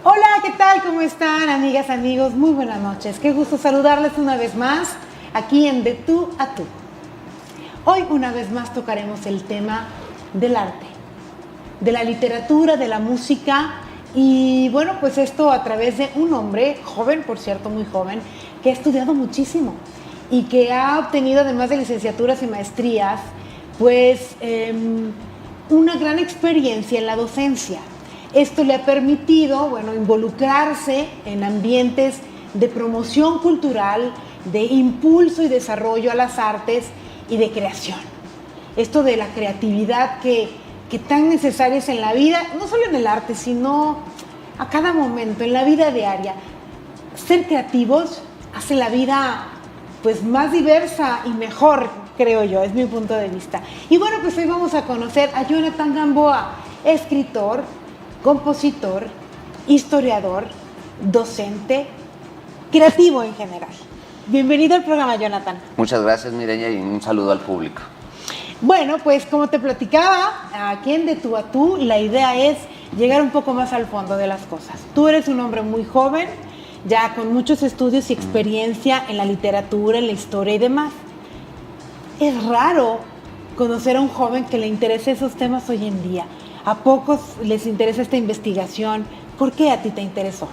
Hola, ¿qué tal? ¿Cómo están, amigas, amigos? Muy buenas noches. Qué gusto saludarles una vez más aquí en De Tú a Tú. Hoy una vez más tocaremos el tema del arte, de la literatura, de la música y bueno, pues esto a través de un hombre joven, por cierto, muy joven, que ha estudiado muchísimo y que ha obtenido, además de licenciaturas y maestrías, pues una gran experiencia en la docencia. Esto le ha permitido, bueno, involucrarse en ambientes de promoción cultural, de impulso y desarrollo a las artes y de creación. Esto de la creatividad que tan necesaria es en la vida, no solo en el arte, sino a cada momento, en la vida diaria. Ser creativos hace la vida pues más diversa y mejor, creo yo, es mi punto de vista. Y bueno, pues hoy vamos a conocer a Jonathan Gamboa, escritor, compositor, historiador, docente, creativo en general. Bienvenido al programa, Jonathan. Muchas gracias, Mireya, y un saludo al público. Bueno, pues como te platicaba, aquí en De Tú a Tú, la idea es llegar un poco más al fondo de las cosas. Tú eres un hombre muy joven, ya con muchos estudios y experiencia en la literatura, en la historia y demás. Es raro conocer a un joven que le interese esos temas hoy en día. ¿A pocos les interesa esta investigación? ¿Por qué a ti te interesó?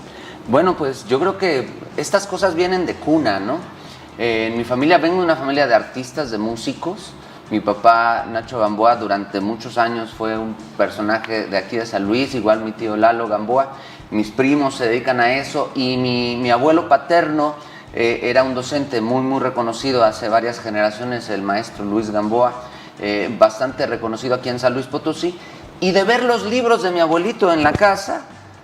Bueno, pues yo creo que estas cosas vienen de cuna, ¿no? En mi familia, vengo de una familia de artistas, de músicos. Mi papá, Nacho Gamboa, durante muchos años fue un personaje de aquí de San Luis, igual mi tío Lalo Gamboa. Mis primos se dedican a eso y mi abuelo paterno era un docente muy reconocido hace varias generaciones, el maestro Luis Gamboa, bastante reconocido aquí en San Luis Potosí. Y de ver los libros de mi abuelito en la casa,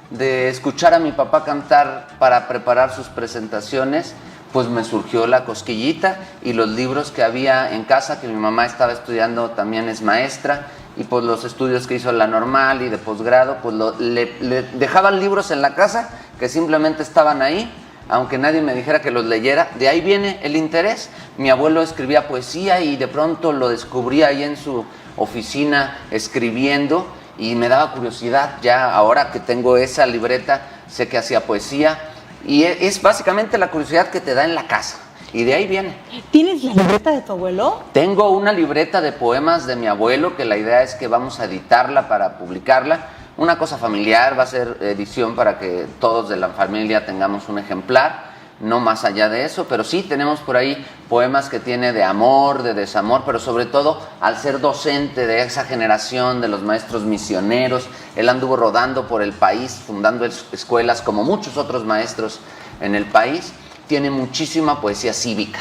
de escuchar a mi papá cantar para preparar sus presentaciones, pues me surgió la cosquillita, y los libros que había en casa, que mi mamá estaba estudiando, también es maestra, y pues los estudios que hizo en la normal y de posgrado, pues le dejaban libros en la casa que simplemente estaban ahí, aunque nadie me dijera que los leyera. De ahí viene el interés. Mi abuelo escribía poesía y de pronto lo descubrí ahí en su oficina escribiendo y me daba curiosidad. Ya ahora que tengo esa libreta, sé que hacía poesía y es básicamente la curiosidad que te da en la casa, y de ahí viene. ¿Tienes la libreta de tu abuelo? Tengo una libreta de poemas de mi abuelo, que la idea es que vamos a editarla para publicarla. Una cosa familiar, va a ser edición para que todos de la familia tengamos un ejemplar, no más allá de eso, pero sí tenemos por ahí poemas que tiene de amor, de desamor, pero sobre todo al ser docente de esa generación de los maestros misioneros, él anduvo rodando por el país, fundando escuelas como muchos otros maestros en el país, tiene muchísima poesía cívica.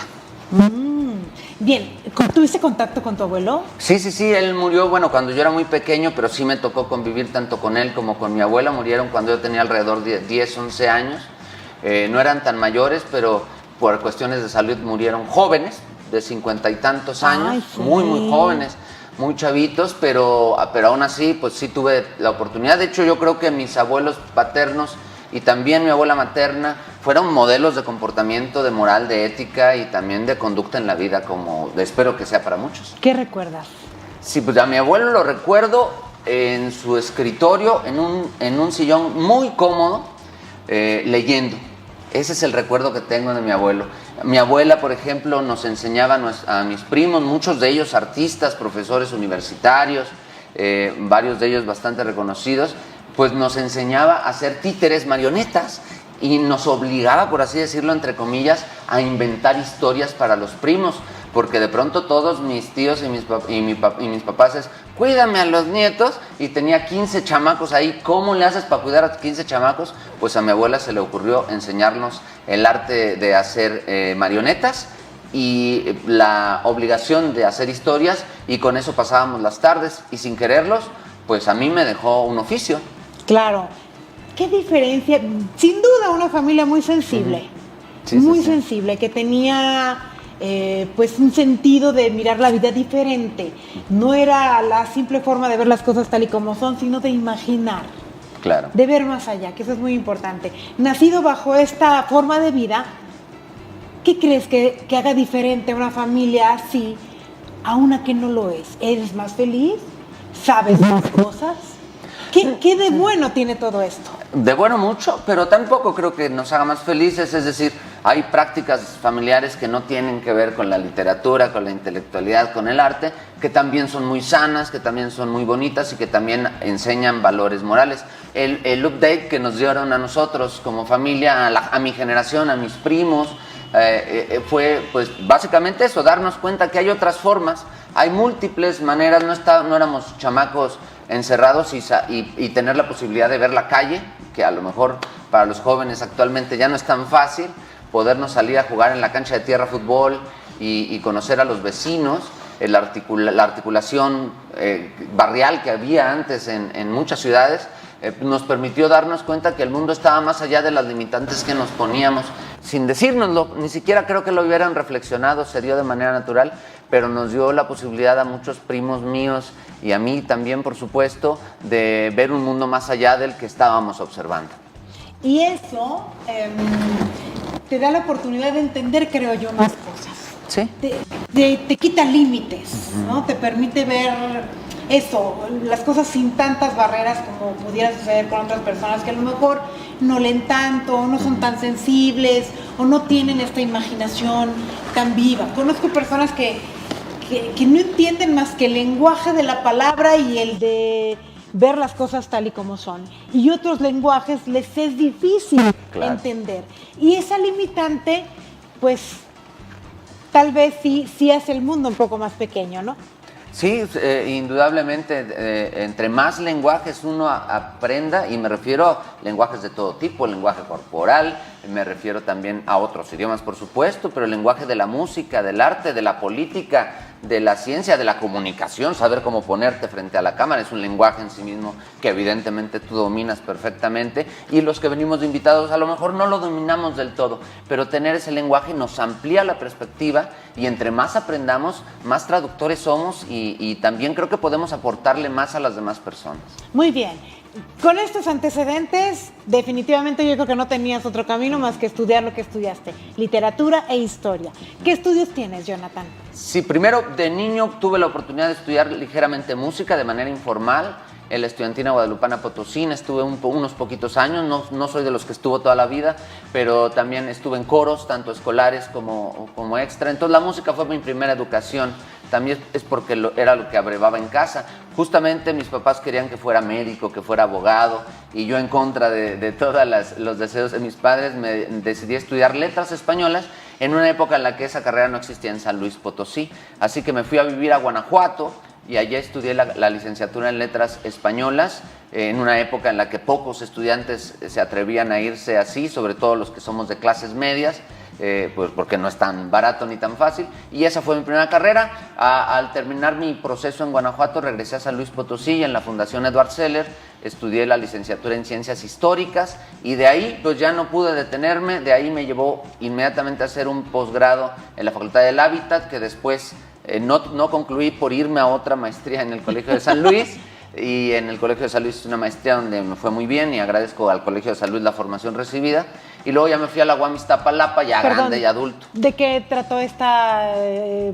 Bien, ¿tuviste contacto con tu abuelo? Sí, él murió, bueno, cuando yo era muy pequeño, pero sí me tocó convivir tanto con él como con mi abuela. Murieron cuando yo tenía alrededor de 10, 11 años. No eran tan mayores, pero por cuestiones de salud murieron jóvenes, de 50 y tantos años. Ay, sí. Muy jóvenes, muy chavitos, pero aún así, pues sí tuve la oportunidad. De hecho, yo creo que mis abuelos paternos y también mi abuela materna fueron modelos de comportamiento, de moral, de ética y también de conducta en la vida, como espero que sea para muchos. ¿Qué recuerdas? Sí, pues a mi abuelo lo recuerdo en su escritorio, en un sillón muy cómodo, leyendo. Ese es el recuerdo que tengo de mi abuelo. Mi abuela, por ejemplo, nos enseñaba a mis primos, muchos de ellos artistas, profesores universitarios, varios de ellos bastante reconocidos, pues nos enseñaba a hacer títeres, marionetas, y nos obligaba, por así decirlo, entre comillas, a inventar historias para los primos, porque de pronto todos mis tíos y mis papás es, cuídame a los nietos, y tenía 15 chamacos ahí. ¿Cómo le haces para cuidar a 15 chamacos? Pues a mi abuela se le ocurrió enseñarnos el arte de hacer marionetas y la obligación de hacer historias, y con eso pasábamos las tardes, y sin quererlos, pues a mí me dejó un oficio. Claro. ¿Qué diferencia? Sin duda una familia muy sensible, muy sensible, que tenía pues un sentido de mirar la vida diferente. No era la simple forma de ver las cosas tal y como son, sino de imaginar. Claro. De ver más allá, que eso es muy importante. Nacido bajo esta forma de vida, ¿qué crees que haga diferente a una familia así a una que no lo es? ¿Eres más feliz? ¿Sabes más cosas? ¿Qué de bueno tiene todo esto? De bueno mucho, pero tampoco creo que nos haga más felices, es decir, hay prácticas familiares que no tienen que ver con la literatura, con la intelectualidad, con el arte, que también son muy sanas, que también son muy bonitas y que también enseñan valores morales. El update que nos dieron a nosotros como familia, a mi generación, a mis primos, fue pues básicamente eso, darnos cuenta que hay otras formas, hay múltiples maneras, no éramos chamacos encerrados y tener la posibilidad de ver la calle, que a lo mejor para los jóvenes actualmente ya no es tan fácil, podernos salir a jugar en la cancha de tierra fútbol y conocer a los vecinos, la articulación barrial que había antes en muchas ciudades, nos permitió darnos cuenta que el mundo estaba más allá de las limitantes que nos poníamos, sin decírnoslo, ni siquiera creo que lo hubieran reflexionado, se dio de manera natural, pero nos dio la posibilidad a muchos primos míos y a mí también, por supuesto, de ver un mundo más allá del que estábamos observando. Y eso te da la oportunidad de entender, creo yo, más cosas. Sí. Te quita límites, ¿no? Te permite ver eso, las cosas sin tantas barreras como pudiera suceder con otras personas que a lo mejor no leen tanto, no son tan sensibles o no tienen esta imaginación tan viva. Conozco personas que no entienden más que el lenguaje de la palabra y el de ver las cosas tal y como son. Y otros lenguajes les es difícil entender. Y esa limitante, pues, tal vez sí hace el mundo un poco más pequeño, ¿no? Sí, indudablemente, entre más lenguajes uno aprenda, y me refiero a lenguajes de todo tipo, el lenguaje corporal, me refiero también a otros idiomas, por supuesto, pero el lenguaje de la música, del arte, de la política, de la ciencia, de la comunicación, saber cómo ponerte frente a la cámara, es un lenguaje en sí mismo que evidentemente tú dominas perfectamente, y los que venimos de invitados a lo mejor no lo dominamos del todo, pero tener ese lenguaje nos amplía la perspectiva, y entre más aprendamos, más traductores somos, y también creo que podemos aportarle más a las demás personas. Muy bien. Con estos antecedentes, definitivamente yo creo que no tenías otro camino más que estudiar lo que estudiaste, literatura e historia. ¿Qué estudios tienes, Jonathan? Sí, primero de niño tuve la oportunidad de estudiar ligeramente música de manera informal en la Estudiantina Guadalupana Potosina, estuve unos poquitos años, no soy de los que estuvo toda la vida, pero también estuve en coros, tanto escolares como extra, entonces la música fue mi primera educación, también es porque era lo que abrevaba en casa. Justamente mis papás querían que fuera médico, que fuera abogado, y yo en contra de todos los deseos de mis padres me decidí estudiar letras españolas en una época en la que esa carrera no existía en San Luis Potosí, así que me fui a vivir a Guanajuato, y allá estudié la licenciatura en letras españolas, en una época en la que pocos estudiantes se atrevían a irse así, sobre todo los que somos de clases medias, pues porque no es tan barato ni tan fácil, y esa fue mi primera carrera. Al terminar mi proceso en Guanajuato regresé a San Luis Potosí y en la Fundación Eduard Seller estudié la licenciatura en Ciencias Históricas, y de ahí pues ya no pude detenerme, de ahí me llevó inmediatamente a hacer un posgrado en la Facultad del Hábitat, que después no concluí por irme a otra maestría en el Colegio de San Luis, y en el Colegio de San Luis es una maestría donde me fue muy bien y agradezco al Colegio de San Luis la formación recibida, y luego ya me fui a la UAM Iztapalapa, ya grande y adulto. ¿De qué trató esta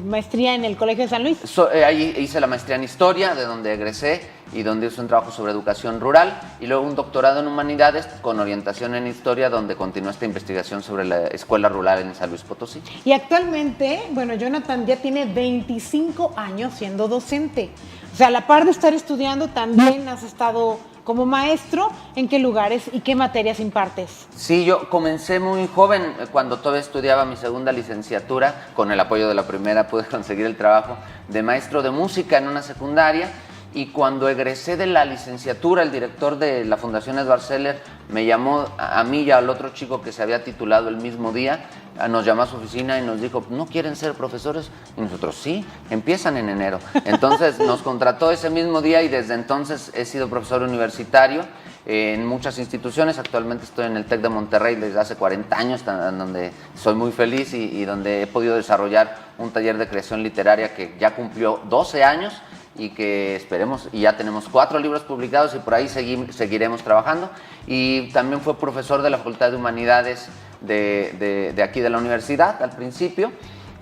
maestría en el Colegio de San Luis? Ahí hice la maestría en Historia, de donde egresé, y donde hice un trabajo sobre educación rural, y luego un doctorado en Humanidades con orientación en Historia, donde continué esta investigación sobre la escuela rural en San Luis Potosí. Y actualmente, bueno, Jonathan ya tiene 25 años siendo docente. O sea, a la par de estar estudiando, también has estado como maestro. ¿En qué lugares y qué materias impartes? Sí, yo comencé muy joven, cuando todavía estudiaba mi segunda licenciatura, con el apoyo de la primera pude conseguir el trabajo de maestro de música en una secundaria, y cuando egresé de la licenciatura, el director de la Fundación Eduard Seller me llamó a mí y al otro chico que se había titulado el mismo día, nos llamó a su oficina y nos dijo, ¿no quieren ser profesores? Y nosotros, sí, empiezan en enero. Entonces nos contrató ese mismo día, y desde entonces he sido profesor universitario en muchas instituciones. Actualmente estoy en el TEC de Monterrey desde hace 40 años, en donde soy muy feliz y donde he podido desarrollar un taller de creación literaria que ya cumplió 12 años, y que esperemos, y ya tenemos 4 libros publicados, y por ahí seguiremos trabajando. Y también fue profesor de la Facultad de Humanidades de aquí de la universidad al principio,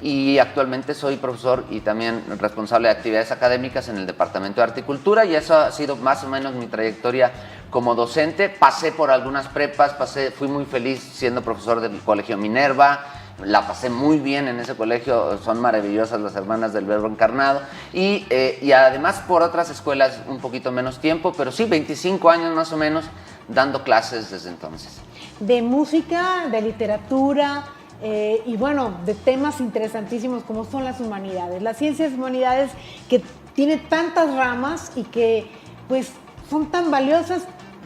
y actualmente soy profesor y también responsable de actividades académicas en el Departamento de Arte y Cultura, y eso ha sido más o menos mi trayectoria como docente. Pasé por algunas prepas, fui muy feliz siendo profesor del Colegio Minerva, la pasé muy bien en ese colegio, son maravillosas las hermanas del Verbo Encarnado, y además por otras escuelas un poquito menos tiempo, pero sí 25 años más o menos dando clases desde entonces. De música, de literatura, y bueno, de temas interesantísimos como son las humanidades, las ciencias humanidades que tiene tantas ramas y que pues son tan valiosas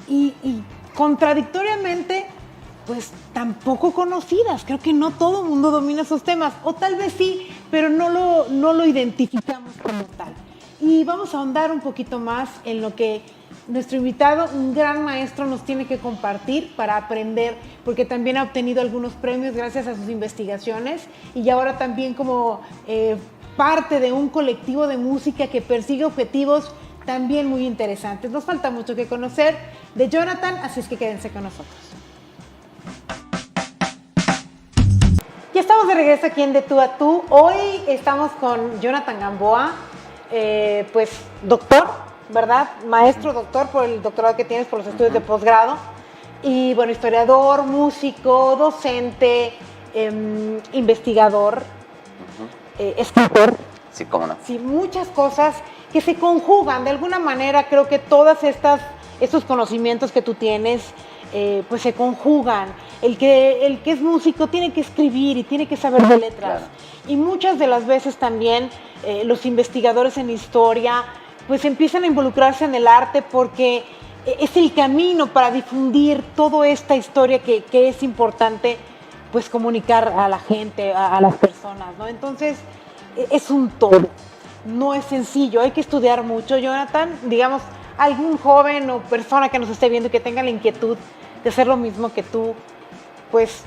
y contradictoriamente pues tan poco conocidas. Creo que no todo el mundo domina esos temas, o tal vez sí, pero no lo identificamos como tal. Y vamos a ahondar un poquito más en lo que nuestro invitado, un gran maestro, nos tiene que compartir para aprender, porque también ha obtenido algunos premios gracias a sus investigaciones y ahora también como parte de un colectivo de música que persigue objetivos también muy interesantes. Nos falta mucho que conocer de Jonathan, así es que quédense con nosotros. Ya estamos de regreso aquí en De Tú a Tú. Hoy estamos con Jonathan Gamboa, pues doctor, ¿verdad? Maestro doctor por el doctorado que tienes por los estudios de posgrado. Y bueno, historiador, músico, docente, investigador, escritor. Sí, cómo no. Sí, muchas cosas que se conjugan. De alguna manera creo que todas estos conocimientos que tú tienes, pues se conjugan. El que es músico tiene que escribir y tiene que saber de letras. Claro. Y muchas de las veces también los investigadores en historia pues empiezan a involucrarse en el arte porque es el camino para difundir toda esta historia que es importante pues comunicar a la gente, a las personas, ¿no? Entonces es un todo, no es sencillo, hay que estudiar mucho, Jonathan. Digamos, algún joven o persona que nos esté viendo y que tenga la inquietud de hacer lo mismo que tú, pues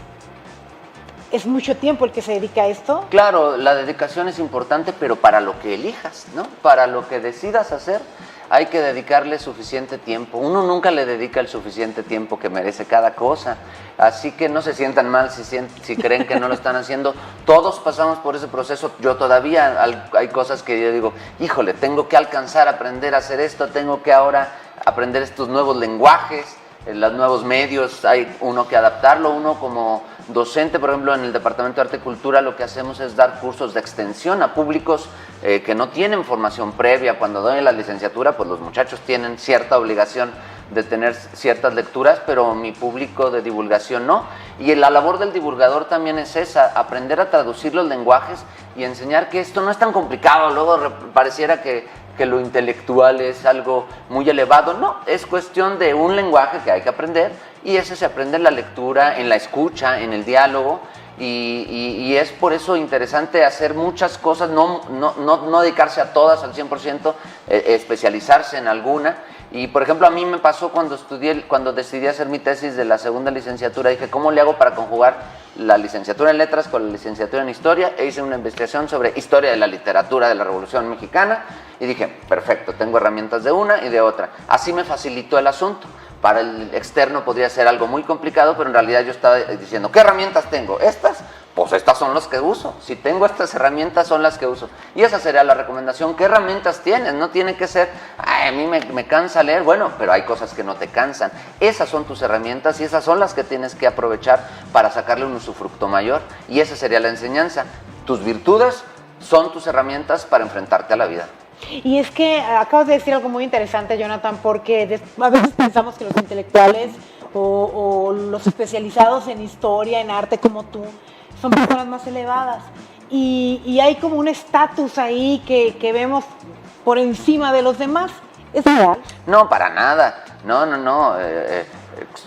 es mucho tiempo el que se dedica a esto. Claro, la dedicación es importante, pero para lo que elijas, ¿no? Para lo que decidas hacer, hay que dedicarle suficiente tiempo. Uno nunca le dedica el suficiente tiempo que merece cada cosa. Así que no se sientan mal si creen que no lo están haciendo. Todos pasamos por ese proceso. Yo todavía hay cosas que yo digo, híjole, tengo que alcanzar a aprender a hacer esto, tengo que ahora aprender estos nuevos lenguajes, los nuevos medios, hay uno que adaptarlo. Uno como docente, por ejemplo, en el Departamento de Arte y Cultura, lo que hacemos es dar cursos de extensión a públicos que no tienen formación previa. Cuando doy la licenciatura, pues los muchachos tienen cierta obligación de tener ciertas lecturas, pero mi público de divulgación no. Y la labor del divulgador también es esa, aprender a traducir los lenguajes y enseñar que esto no es tan complicado. Luego pareciera que lo intelectual es algo muy elevado. No, es cuestión de un lenguaje que hay que aprender, y ese se aprende en la lectura, en la escucha, en el diálogo, y es por eso interesante hacer muchas cosas, no dedicarse a todas al 100%, especializarse en alguna. Y por ejemplo, a mí me pasó cuando decidí hacer mi tesis de la segunda licenciatura, dije, ¿cómo le hago para conjugar la licenciatura en letras con la licenciatura en historia? E hice una investigación sobre historia de la literatura de la Revolución Mexicana y dije, perfecto, tengo herramientas de una y de otra. Así me facilitó el asunto. Para el externo podría ser algo muy complicado, pero en realidad yo estaba diciendo, ¿qué herramientas tengo? ¿Estas? Pues estas son las que uso. Si tengo estas herramientas, son las que uso. Y esa sería la recomendación. ¿Qué herramientas tienes? No tiene que ser, a mí me cansa leer. Bueno, pero hay cosas que no te cansan. Esas son tus herramientas y esas son las que tienes que aprovechar para sacarle un usufructo mayor. Y esa sería la enseñanza. Tus virtudes son tus herramientas para enfrentarte a la vida. Y es que acabas de decir algo muy interesante, Jonathan, porque a veces pensamos que los intelectuales o los especializados en historia, en arte como tú, son personas más elevadas. Y hay como un estatus ahí que vemos por encima de los demás. ¿Es real? No, para nada. No.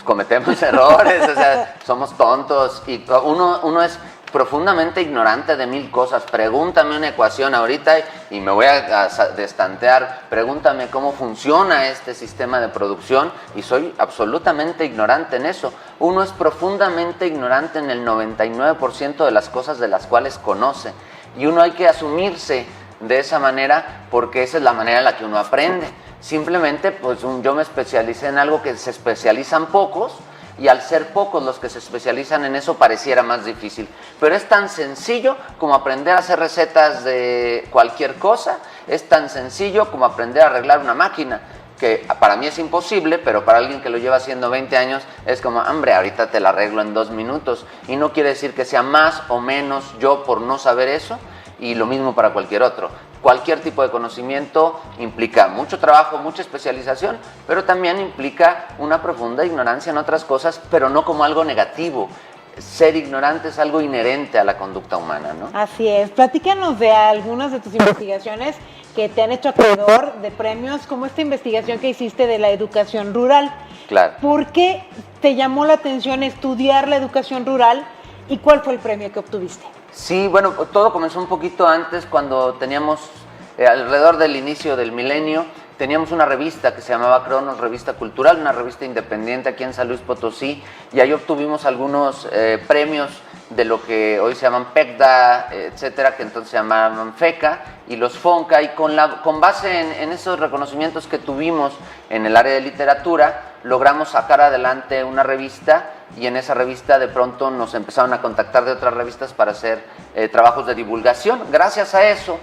Cometemos errores, o sea, somos tontos. Y uno es profundamente ignorante de mil cosas. Pregúntame una ecuación ahorita y me voy a destantear. Pregúntame cómo funciona este sistema de producción y soy absolutamente ignorante en eso. Uno es profundamente ignorante en el 99% de las cosas de las cuales conoce, y uno hay que asumirse de esa manera porque esa es la manera en la que uno aprende. Simplemente, pues yo me especialicé en algo que se especializan pocos, y al ser pocos los que se especializan en eso pareciera más difícil. Pero es tan sencillo como aprender a hacer recetas de cualquier cosa, es tan sencillo como aprender a arreglar una máquina, que para mí es imposible, pero para alguien que lo lleva haciendo 20 años es como, hombre, ahorita te la arreglo en 2 minutos. Y no quiere decir que sea más o menos yo por no saber eso, y lo mismo para cualquier otro. Cualquier tipo de conocimiento implica mucho trabajo, mucha especialización, pero también implica una profunda ignorancia en otras cosas, pero no como algo negativo. Ser ignorante es algo inherente a la conducta humana, ¿no? Así es. Platícanos de algunas de tus investigaciones que te han hecho acreedor de premios, como esta investigación que hiciste de la educación rural. Claro. ¿Por qué te llamó la atención estudiar la educación rural y cuál fue el premio que obtuviste? Sí, bueno, todo comenzó un poquito antes, cuando teníamos, alrededor del inicio del milenio, teníamos una revista que se llamaba Cronos, Revista Cultural, una revista independiente aquí en San Luis Potosí, y ahí obtuvimos algunos premios de lo que hoy se llaman PECDA, etcétera, que entonces se llamaban FECA, y los FONCA, y con base en esos reconocimientos que tuvimos en el área de literatura, logramos sacar adelante una revista, y en esa revista de pronto nos empezaron a contactar de otras revistas para hacer trabajos de divulgación. Gracias a eso,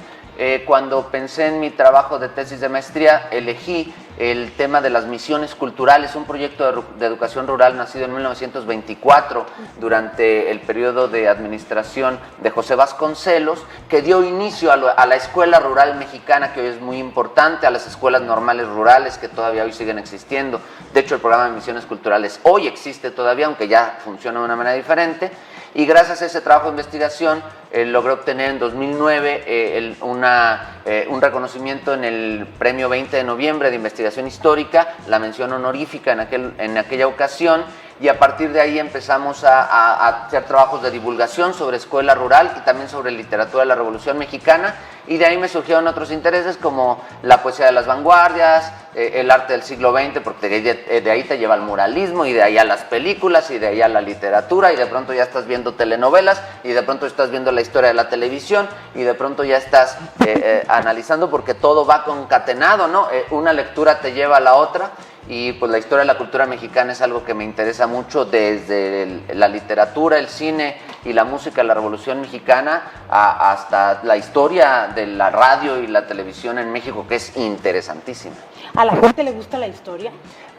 cuando pensé en mi trabajo de tesis de maestría, elegí el tema de las misiones culturales, un proyecto de educación rural nacido en 1924 durante el periodo de administración de José Vasconcelos, que dio inicio a la escuela rural mexicana, que hoy es muy importante, a las escuelas normales rurales que todavía hoy siguen existiendo. De hecho, el programa de misiones culturales hoy existe todavía, aunque ya funciona de una manera diferente. Y gracias a ese trabajo de investigación logré obtener en 2009 un reconocimiento en el premio 20 de noviembre de investigación histórica, la mención honorífica en aquella ocasión, y a partir de ahí empezamos a hacer trabajos de divulgación sobre escuela rural y también sobre literatura de la Revolución Mexicana, y de ahí me surgieron otros intereses como la poesía de las vanguardias, el arte del siglo XX, porque de ahí te lleva al muralismo, y de ahí a las películas, y de ahí a la literatura, y de pronto ya estás viendo telenovelas, y de pronto estás viendo la historia de la televisión, y de pronto ya estás analizando, porque todo va concatenado, ¿no? Una lectura te lleva a la otra, y pues la historia de la cultura mexicana es algo que me interesa mucho, desde la literatura, el cine y la música de la Revolución Mexicana hasta la historia de la radio y la televisión en México, que es interesantísima. ¿A la gente le gusta la historia?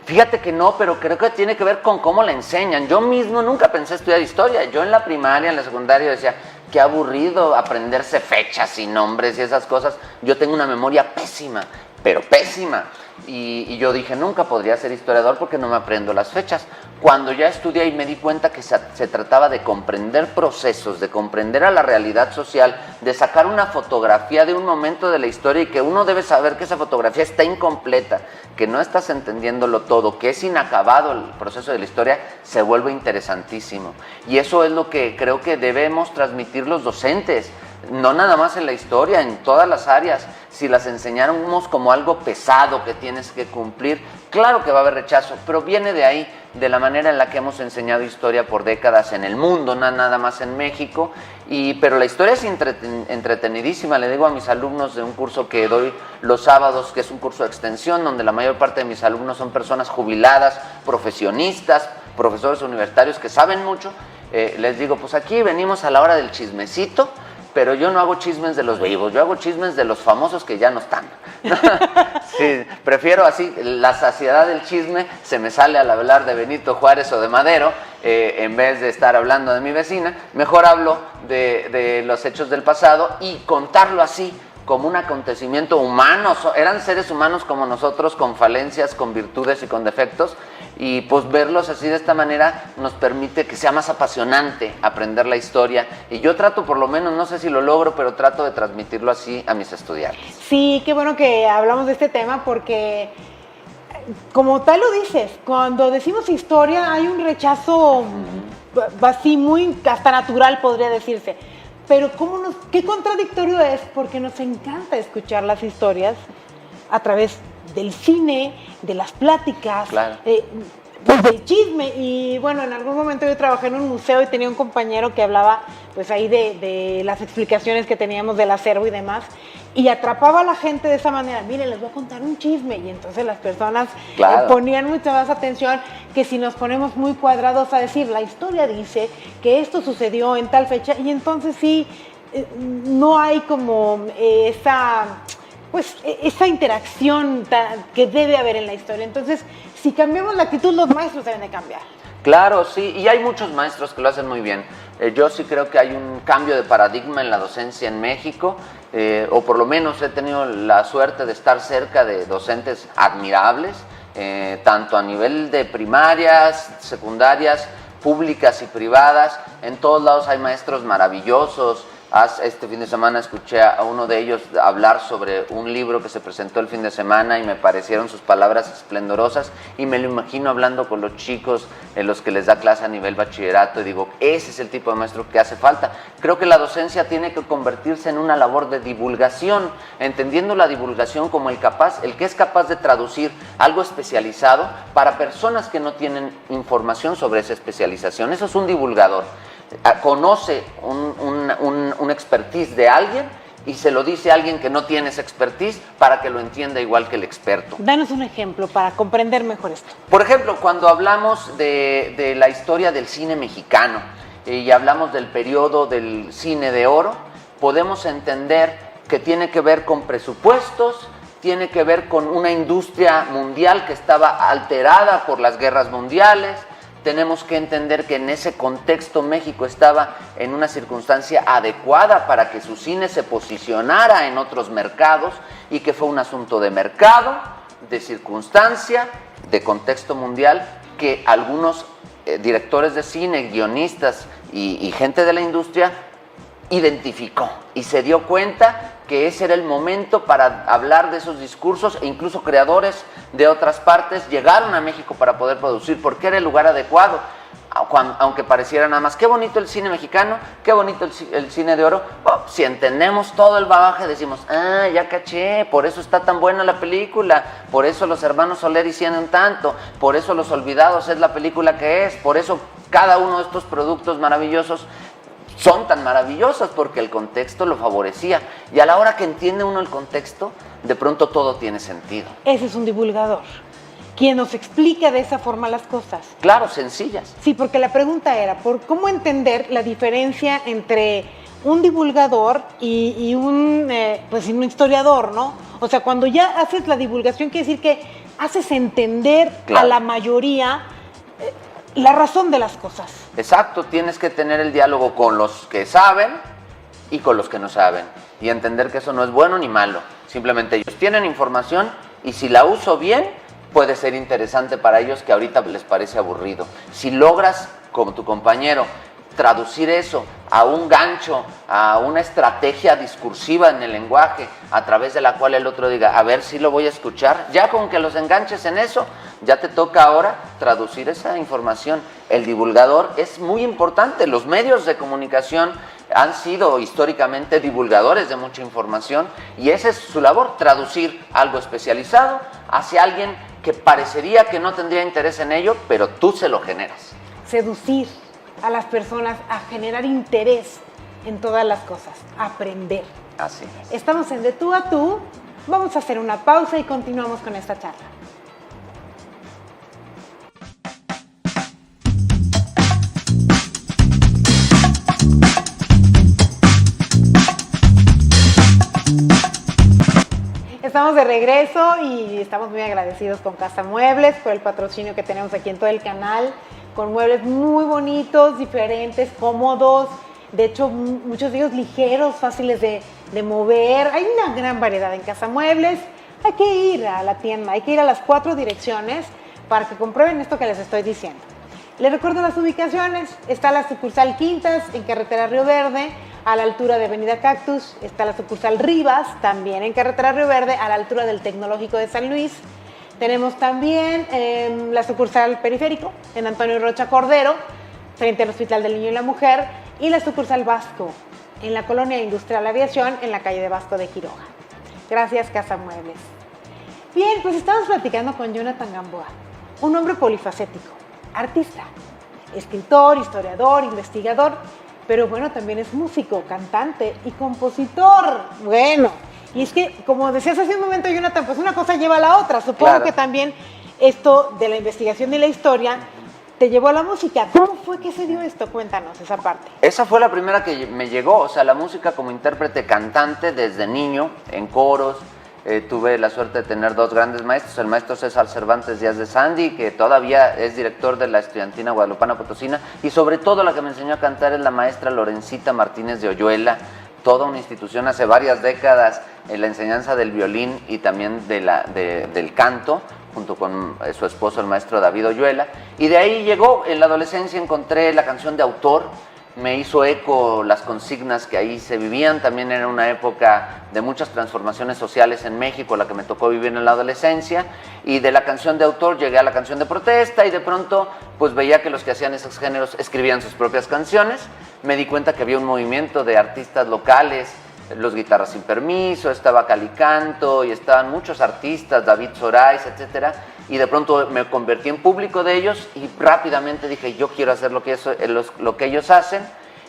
Fíjate que no, pero creo que tiene que ver con cómo la enseñan. Yo mismo nunca pensé estudiar historia. Yo en la primaria, en la secundaria decía, qué aburrido aprenderse fechas y nombres y esas cosas. Yo tengo una memoria pésima, pero pésima. Y yo dije, nunca podría ser historiador porque no me aprendo las fechas. Cuando ya estudié y me di cuenta que se trataba de comprender procesos, de comprender a la realidad social, de sacar una fotografía de un momento de la historia, y que uno debe saber que esa fotografía está incompleta, que no estás entendiéndolo todo, que es inacabado el proceso de la historia, se vuelve interesantísimo. Y eso es lo que creo que debemos transmitir los docentes. No nada más en la historia, en todas las áreas. Si las enseñáramos como algo pesado que tienes que cumplir, claro que va a haber rechazo, pero viene de ahí, de la manera en la que hemos enseñado historia por décadas en el mundo, no nada más en México. Pero la historia es entretenidísima. Le digo a mis alumnos de un curso que doy los sábados, que es un curso de extensión, donde la mayor parte de mis alumnos son personas jubiladas, profesionistas, profesores universitarios que saben mucho. Les digo, pues aquí venimos a la hora del chismecito, pero yo no hago chismes de los vivos, yo hago chismes de los famosos que ya no están. Sí, prefiero así, la saciedad del chisme se me sale al hablar de Benito Juárez o de Madero, en vez de estar hablando de mi vecina. Mejor hablo de los hechos del pasado y contarlo así, como un acontecimiento humano. Eran seres humanos como nosotros, con falencias, con virtudes y con defectos, y pues verlos así de esta manera nos permite que sea más apasionante aprender la historia, y yo trato, por lo menos, no sé si lo logro, pero trato de transmitirlo así a mis estudiantes. Sí, qué bueno que hablamos de este tema, porque como tal lo dices, cuando decimos historia hay un rechazo así muy hasta natural, podría decirse. Pero qué contradictorio es, porque nos encanta escuchar las historias a través del cine, de las pláticas, claro, pues del chisme. Y bueno, en algún momento yo trabajé en un museo y tenía un compañero que hablaba pues ahí de las explicaciones que teníamos del acervo y demás, y atrapaba a la gente de esa manera. Miren, les voy a contar un chisme, y entonces las personas claro, ponían mucha más atención. que si nos ponemos muy cuadrados a decir, la historia dice que esto sucedió en tal fecha, y entonces sí, no hay como esa interacción que debe haber en la historia. Entonces, si cambiamos la actitud, los maestros deben de cambiar. Claro, sí, y hay muchos maestros que lo hacen muy bien. Yo sí creo que hay un cambio de paradigma en la docencia en México, o por lo menos he tenido la suerte de estar cerca de docentes admirables, tanto a nivel de primarias, secundarias, públicas y privadas. En todos lados hay maestros maravillosos. Este fin de semana escuché a uno de ellos hablar sobre un libro que se presentó el fin de semana y me parecieron sus palabras esplendorosas, y me lo imagino hablando con los chicos en los que les da clase a nivel bachillerato, y digo, ese es el tipo de maestro que hace falta. Creo que la docencia tiene que convertirse en una labor de divulgación, entendiendo la divulgación como el que es capaz de traducir algo especializado para personas que no tienen información sobre esa especialización. Eso es un divulgador. Conoce un expertise de alguien y se lo dice a alguien que no tiene esa expertise para que lo entienda igual que el experto. Danos un ejemplo para comprender mejor esto. Por ejemplo, cuando hablamos de la historia del cine mexicano y hablamos del periodo del cine de oro, podemos entender que tiene que ver con presupuestos, tiene que ver con una industria mundial que estaba alterada por las guerras mundiales. Tenemos que entender que en ese contexto México estaba en una circunstancia adecuada para que su cine se posicionara en otros mercados, y que fue un asunto de mercado, de circunstancia, de contexto mundial, que algunos directores de cine, guionistas y gente de la industria identificó y se dio cuenta que ese era el momento para hablar de esos discursos, e incluso creadores de otras partes llegaron a México para poder producir, porque era el lugar adecuado, aunque pareciera nada más, qué bonito el cine mexicano, qué bonito el cine de oro. Si entendemos todo el bagaje, decimos, ya caché, por eso está tan buena la película, por eso Los Hermanos Soler hicieron tanto, por eso Los Olvidados es la película que es, por eso cada uno de estos productos maravillosos son tan maravillosos, porque el contexto lo favorecía. Y a la hora que entiende uno el contexto, de pronto todo tiene sentido. Ese es un divulgador, quien nos explica de esa forma las cosas. Claro, sencillas. Sí, porque la pregunta era, ¿por cómo entender la diferencia entre un divulgador y un historiador, ¿no? O sea, cuando ya haces la divulgación, quiere decir que haces entender a la mayoría la razón de las cosas. Exacto, tienes que tener el diálogo con los que saben y con los que no saben, y entender que eso no es bueno ni malo, simplemente ellos tienen información, y si la uso bien, puede ser interesante para ellos, que ahorita les parece aburrido. Si logras, como tu compañero, traducir eso a un gancho, a una estrategia discursiva en el lenguaje, a través de la cual el otro diga, a ver si lo voy a escuchar, ya con que los enganches en eso, ya te toca ahora traducir esa información. El divulgador es muy importante. Los medios de comunicación han sido históricamente divulgadores de mucha información, y esa es su labor, traducir algo especializado hacia alguien que parecería que no tendría interés en ello, pero tú se lo generas. Seducir a las personas a generar interés en todas las cosas, aprender. Así es. Estamos en De Tú a Tú, vamos a hacer una pausa y continuamos con esta charla. Estamos de regreso y estamos muy agradecidos con Casa Muebles por el patrocinio que tenemos aquí en todo el canal, con muebles muy bonitos, diferentes, cómodos, de hecho muchos de ellos ligeros, fáciles de mover. Hay una gran variedad en Casa Muebles. Hay que ir a la tienda, hay que ir a las 4 direcciones para que comprueben esto que les estoy diciendo. Les recuerdo las ubicaciones. Está la sucursal Quintas en carretera Río Verde, a la altura de Avenida Cactus. Está la sucursal Rivas, también en carretera Río Verde, a la altura del Tecnológico de San Luis. Tenemos también la sucursal Periférico en Antonio Rocha Cordero, frente al Hospital del Niño y la Mujer, y la sucursal Vasco en la Colonia Industrial Aviación, en la calle de Vasco de Quiroga. Gracias, Casa Muebles. Bien, pues estamos platicando con Jonathan Gamboa, un hombre polifacético, artista, escritor, historiador, investigador, pero bueno, también es músico, cantante y compositor. Bueno, y es que, como decías hace un momento, Jonathan, pues una cosa lleva a la otra. Supongo que también esto de la investigación y la historia te llevó a la música. ¿Cómo fue que se dio esto? Cuéntanos esa parte. Esa fue la primera que me llegó, o sea, la música como intérprete cantante desde niño, en coros. Tuve la suerte de tener dos grandes maestros, el maestro César Cervantes Díaz de Sandy, que todavía es director de la Estudiantina Guadalupana Potosina, y sobre todo la que me enseñó a cantar es la maestra Lorencita Martínez de Oyuela, toda una institución hace varias décadas en la enseñanza del violín y también del canto, junto con su esposo, el maestro David Oyuela. Y de ahí llegó, en la adolescencia encontré la canción de autor, me hizo eco las consignas que ahí se vivían. También era una época de muchas transformaciones sociales en México, la que me tocó vivir en la adolescencia, y de la canción de autor llegué a la canción de protesta, y de pronto pues veía que los que hacían esos géneros escribían sus propias canciones. Me di cuenta que había un movimiento de artistas locales, los Guitarras Sin Permiso, estaba Calicanto, y estaban muchos artistas, David Sorais, etcétera, y de pronto me convertí en público de ellos y rápidamente dije, yo quiero hacer lo que ellos hacen,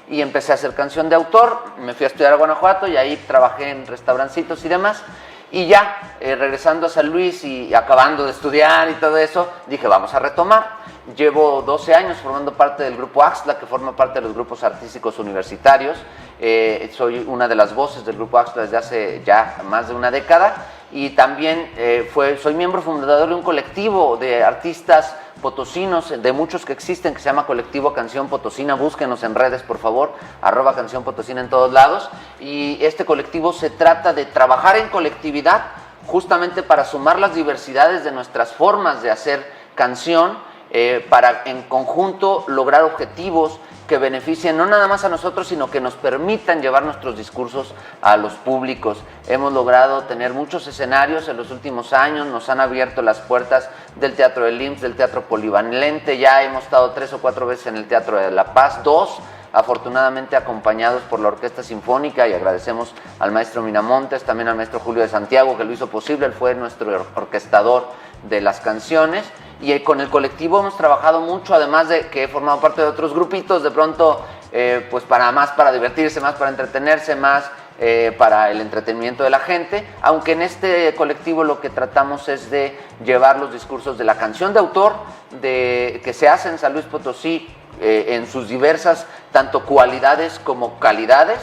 y empecé a hacer canción de autor. Me fui a estudiar a Guanajuato y ahí trabajé en restaurancitos y demás, y ya regresando a San Luis y acabando de estudiar y todo eso, dije, vamos a retomar. Llevo 12 años formando parte del grupo Axtla, que forma parte de los grupos artísticos universitarios. Soy una de las voces del grupo Axtla desde hace ya más de una década, y también soy miembro fundador de un colectivo de artistas potosinos, de muchos que existen, que se llama Colectivo Canción Potosina. Búsquenos en redes, por favor, @Canción Potosina en todos lados. Y este colectivo se trata de trabajar en colectividad justamente para sumar las diversidades de nuestras formas de hacer canción, para en conjunto lograr objetivos que beneficien no nada más a nosotros, sino que nos permitan llevar nuestros discursos a los públicos. Hemos logrado tener muchos escenarios en los últimos años, nos han abierto las puertas del Teatro del IMSS, del Teatro Polivalente, ya hemos estado 3 o 4 veces en el Teatro de La Paz, 2 afortunadamente acompañados por la Orquesta Sinfónica, y agradecemos al maestro Minamontes, también al maestro Julio de Santiago, que lo hizo posible. Él fue nuestro orquestador de las canciones, y con el colectivo hemos trabajado mucho, además de que he formado parte de otros grupitos, de pronto pues para divertirse, más para entretenerse, más para el entretenimiento de la gente, aunque en este colectivo lo que tratamos es de llevar los discursos de la canción de autor que se hace en San Luis Potosí, en sus diversas tanto cualidades como calidades,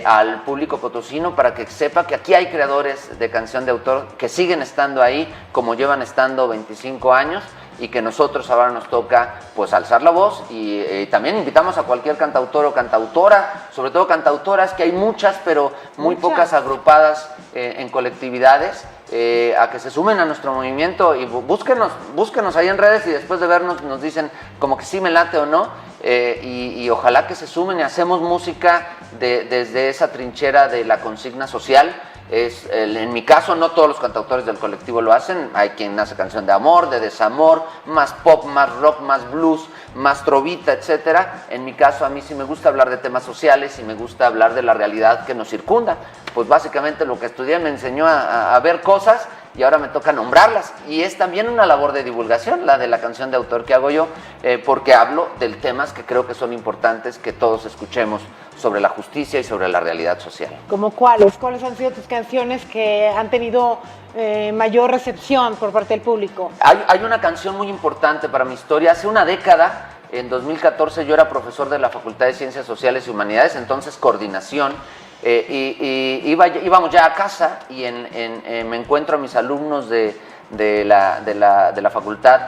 al público potosino, para que sepa que aquí hay creadores de canción de autor que siguen estando ahí, como llevan estando 25 años, y que nosotros ahora nos toca pues alzar la voz, y también invitamos a cualquier cantautor o cantautora, sobre todo cantautoras, que hay muchas, pero muy pocas agrupadas en colectividades, a que se sumen a nuestro movimiento, y búsquenos ahí en redes, y después de vernos nos dicen como que sí me late o no, y ojalá que se sumen, y hacemos música desde esa trinchera de la consigna social. En mi caso, no todos los cantautores del colectivo lo hacen. Hay quien hace canción de amor, de desamor, más pop, más rock, más blues, más trovita, etcétera. En mi caso, a mí sí me gusta hablar de temas sociales y me gusta hablar de la realidad que nos circunda. Pues básicamente lo que estudié me enseñó a ver cosas, y ahora me toca nombrarlas, y es también una labor de divulgación, la de la canción de autor que hago yo, porque hablo de temas que creo que son importantes que todos escuchemos sobre la justicia y sobre la realidad social. ¿Cómo cuáles? ¿Cuáles han sido tus canciones que han tenido mayor recepción por parte del público? Hay una canción muy importante para mi historia. Hace una década, en 2014, yo era profesor de la Facultad de Ciencias Sociales y Humanidades, entonces coordinación, íbamos ya a casa, y me encuentro a mis alumnos de la facultad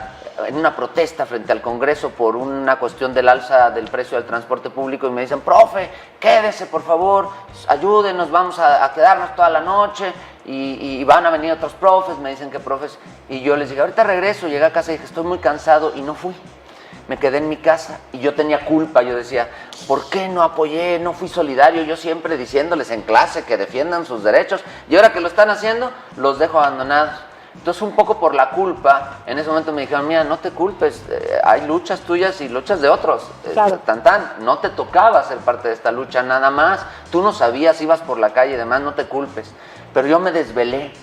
en una protesta frente al Congreso por una cuestión del alza del precio del transporte público, y me dicen, profe, quédese por favor, ayúdenos, vamos a quedarnos toda la noche, y van a venir otros profes. Me dicen que profes, y yo les dije, ahorita regreso. Llegué a casa y dije, estoy muy cansado, y no fui. Me quedé en mi casa, y yo tenía culpa. Yo decía, ¿por qué no apoyé, no fui solidario? Yo siempre diciéndoles en clase que defiendan sus derechos, y ahora que lo están haciendo, los dejo abandonados. Entonces, un poco por la culpa, en ese momento me dijeron, mira, no te culpes, hay luchas tuyas y luchas de otros. Claro. No te tocaba ser parte de esta lucha nada más. Tú no sabías, ibas por la calle y demás, no te culpes. Pero yo me desvelé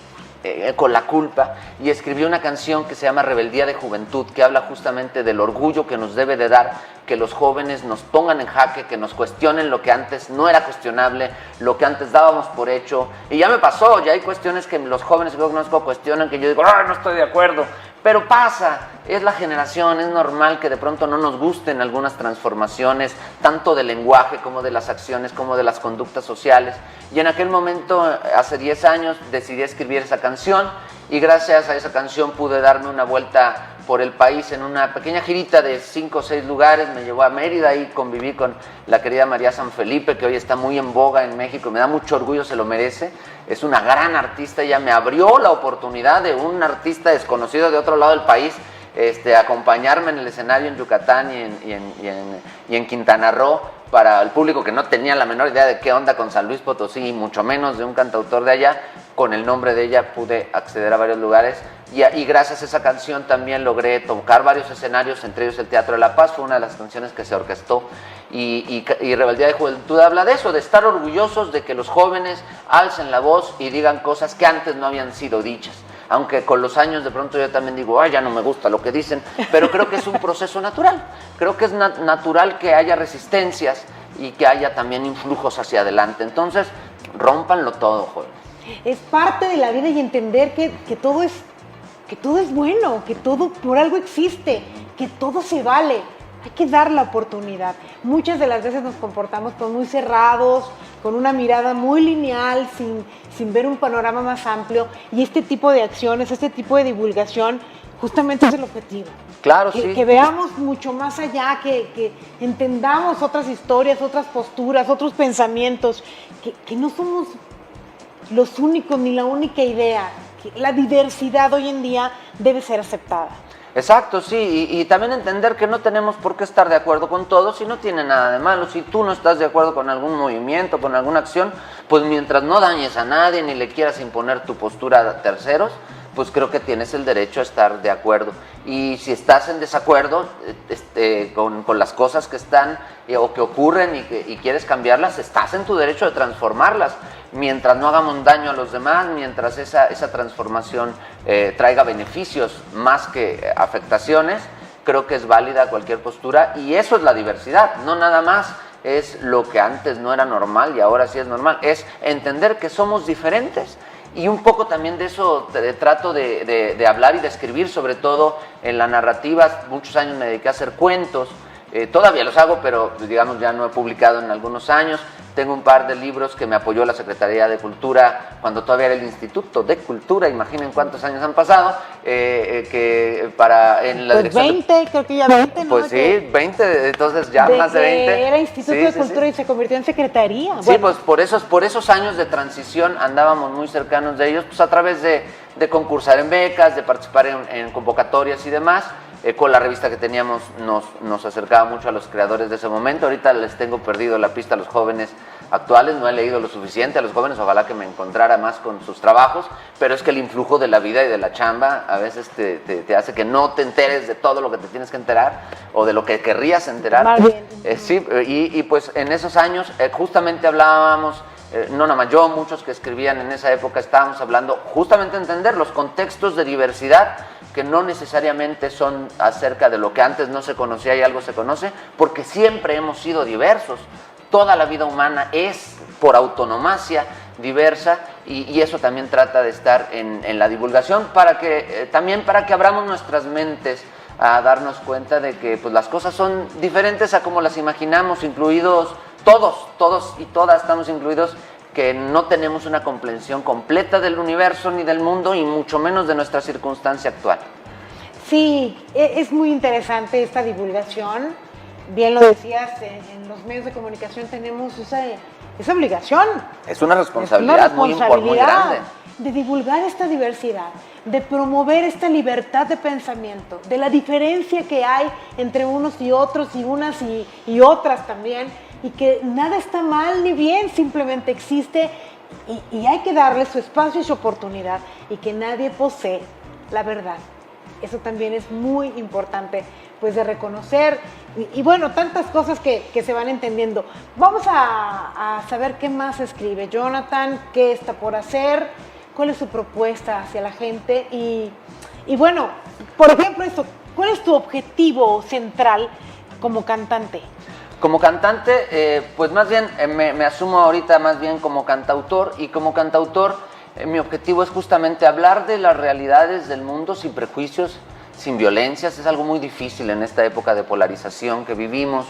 con la culpa, y escribí una canción que se llama Rebeldía de Juventud, que habla justamente del orgullo que nos debe de dar que los jóvenes nos pongan en jaque, que nos cuestionen lo que antes no era cuestionable, lo que antes dábamos por hecho. Y ya me pasó, ya hay cuestiones que los jóvenes que yo conozco cuestionan, que yo digo, no estoy de acuerdo, Pero pasa, es la generación, es normal que de pronto no nos gusten algunas transformaciones, tanto del lenguaje como de las acciones, como de las conductas sociales. Y en aquel momento, hace 10 años, decidí escribir esa canción y gracias a esa canción pude darme una vuelta por el país en una pequeña girita de 5 o 6 lugares. Me llevó a Mérida y conviví con la querida María San Felipe, que hoy está muy en boga en México. Me da mucho orgullo, se lo merece. Es una gran artista, ella me abrió la oportunidad de un artista desconocido de otro lado del país acompañarme en el escenario en Yucatán y en Quintana Roo, para el público que no tenía la menor idea de qué onda con San Luis Potosí, y mucho menos de un cantautor de allá. Con el nombre de ella pude acceder a varios lugares y gracias a esa canción también logré tocar varios escenarios, entre ellos el Teatro de la Paz. Fue una de las canciones que se orquestó y Rebeldía de Juventud habla de eso, de estar orgullosos de que los jóvenes alcen la voz y digan cosas que antes no habían sido dichas. Aunque con los años de pronto yo también digo, ay, ya no me gusta lo que dicen, pero creo que es un proceso natural. Creo que es natural que haya resistencias y que haya también influjos hacia adelante. Entonces, rómpanlo todo, jóvenes. Es parte de la vida y entender que todo es bueno, que todo por algo existe, que todo se vale. Hay que dar la oportunidad. Muchas de las veces nos comportamos pues muy cerrados, con una mirada muy lineal, sin ver un panorama más amplio. Y este tipo de acciones, este tipo de divulgación, justamente es el objetivo. Claro, sí. Que veamos mucho más allá, que entendamos otras historias, otras posturas, otros pensamientos, que no somos los únicos ni la única idea, que la diversidad hoy en día debe ser aceptada. Exacto, sí, y también entender que no tenemos por qué estar de acuerdo con todos y no tiene nada de malo. Si tú no estás de acuerdo con algún movimiento, con alguna acción, pues mientras no dañes a nadie ni le quieras imponer tu postura a terceros, pues creo que tienes el derecho a estar de acuerdo. Y si estás en desacuerdo con las cosas que están o que ocurren y quieres cambiarlas, estás en tu derecho de transformarlas. Mientras no hagamos daño a los demás, mientras esa transformación traiga beneficios más que afectaciones, creo que es válida cualquier postura, y eso es la diversidad. No nada más es lo que antes no era normal y ahora sí es normal, es entender que somos diferentes. Y un poco también de eso trato de hablar y de escribir, sobre todo en la narrativa. Muchos años me dediqué a hacer cuentos, todavía los hago, pero digamos ya no he publicado en algunos años. Tengo un par de libros que me apoyó la Secretaría de Cultura cuando todavía era el Instituto de Cultura, imaginen cuántos años han pasado, que para en la pues 20, creo que ya 20, ¿no? Pues sí, 20, entonces ya más de 20. Era Instituto de Cultura y se convirtió en Secretaría. Sí, bueno, pues por esos años de transición andábamos muy cercanos de ellos, pues a través de concursar en becas, de participar en convocatorias y demás. Con la revista que teníamos nos acercaba mucho a los creadores de ese momento. Ahorita les tengo perdido la pista a los jóvenes actuales, no he leído lo suficiente a los jóvenes, ojalá que me encontrara más con sus trabajos, pero es que el influjo de la vida y de la chamba a veces te hace que no te enteres de todo lo que te tienes que enterar o de lo que querrías enterar. Más bien. Sí, y pues en esos años justamente hablábamos, no nada más yo, muchos que escribían en esa época estábamos hablando justamente de entender los contextos de diversidad, que no necesariamente son acerca de lo que antes no se conocía y algo se conoce, porque siempre hemos sido diversos. Toda la vida humana es, por autonomacia, diversa, y eso también trata de estar en la divulgación, también para que abramos nuestras mentes a darnos cuenta de que pues, las cosas son diferentes a como las imaginamos, incluidos todos y todas estamos incluidos, que no tenemos una comprensión completa del universo ni del mundo y mucho menos de nuestra circunstancia actual. Sí, es muy interesante esta divulgación. Bien lo decías, en los medios de comunicación tenemos esa obligación. Es una responsabilidad, muy grande. De divulgar esta diversidad, de promover esta libertad de pensamiento, de la diferencia que hay entre unos y otros y unas y otras también, y que nada está mal ni bien, simplemente existe y hay que darle su espacio y su oportunidad, y que nadie posee la verdad. Eso también es muy importante pues de reconocer y bueno, tantas cosas que se van entendiendo. Vamos a saber qué más escribe Jonathan, qué está por hacer, cuál es su propuesta hacia la gente y bueno, por ejemplo esto, ¿cuál es tu objetivo central como cantante? Como cantante, pues más bien me asumo ahorita más bien como cantautor, y como cantautor mi objetivo es justamente hablar de las realidades del mundo sin prejuicios, sin violencias. Es algo muy difícil en esta época de polarización que vivimos.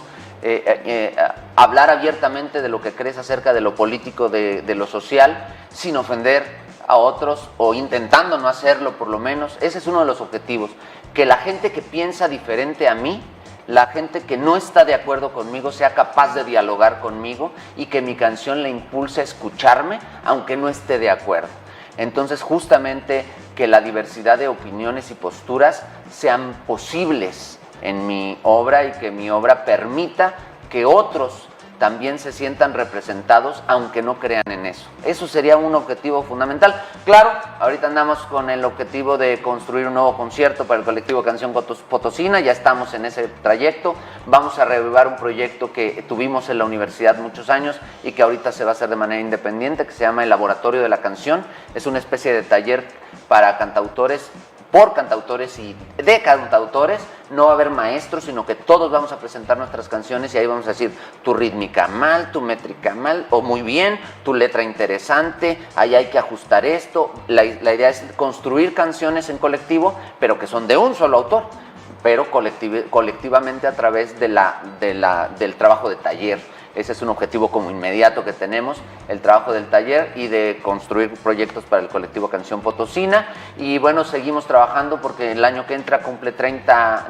Hablar abiertamente de lo que crees acerca de lo político, de lo social, sin ofender a otros o intentando no hacerlo por lo menos. Ese es uno de los objetivos, que la gente que piensa diferente a mí, la gente que no está de acuerdo conmigo, sea capaz de dialogar conmigo y que mi canción le impulse a escucharme aunque no esté de acuerdo. Entonces, justamente que la diversidad de opiniones y posturas sean posibles en mi obra y que mi obra permita que otros también se sientan representados aunque no crean en eso. Eso sería un objetivo fundamental. Claro, ahorita andamos con el objetivo de construir un nuevo concierto para el colectivo Canción Potosina, ya estamos en ese trayecto. Vamos a reavivar un proyecto que tuvimos en la universidad muchos años y que ahorita se va a hacer de manera independiente, que se llama el Laboratorio de la Canción. Es una especie de taller para cantautores, por cantautores y de cantautores. No va a haber maestros, sino que todos vamos a presentar nuestras canciones y ahí vamos a decir tu rítmica mal, tu métrica mal o muy bien, tu letra interesante, ahí hay que ajustar esto. La idea es construir canciones en colectivo, pero que son de un solo autor, pero colectivamente a través del trabajo de taller. Ese es un objetivo como inmediato que tenemos, el trabajo del taller y de construir proyectos para el colectivo Canción Potosina. Y bueno, seguimos trabajando porque el año que entra cumple 40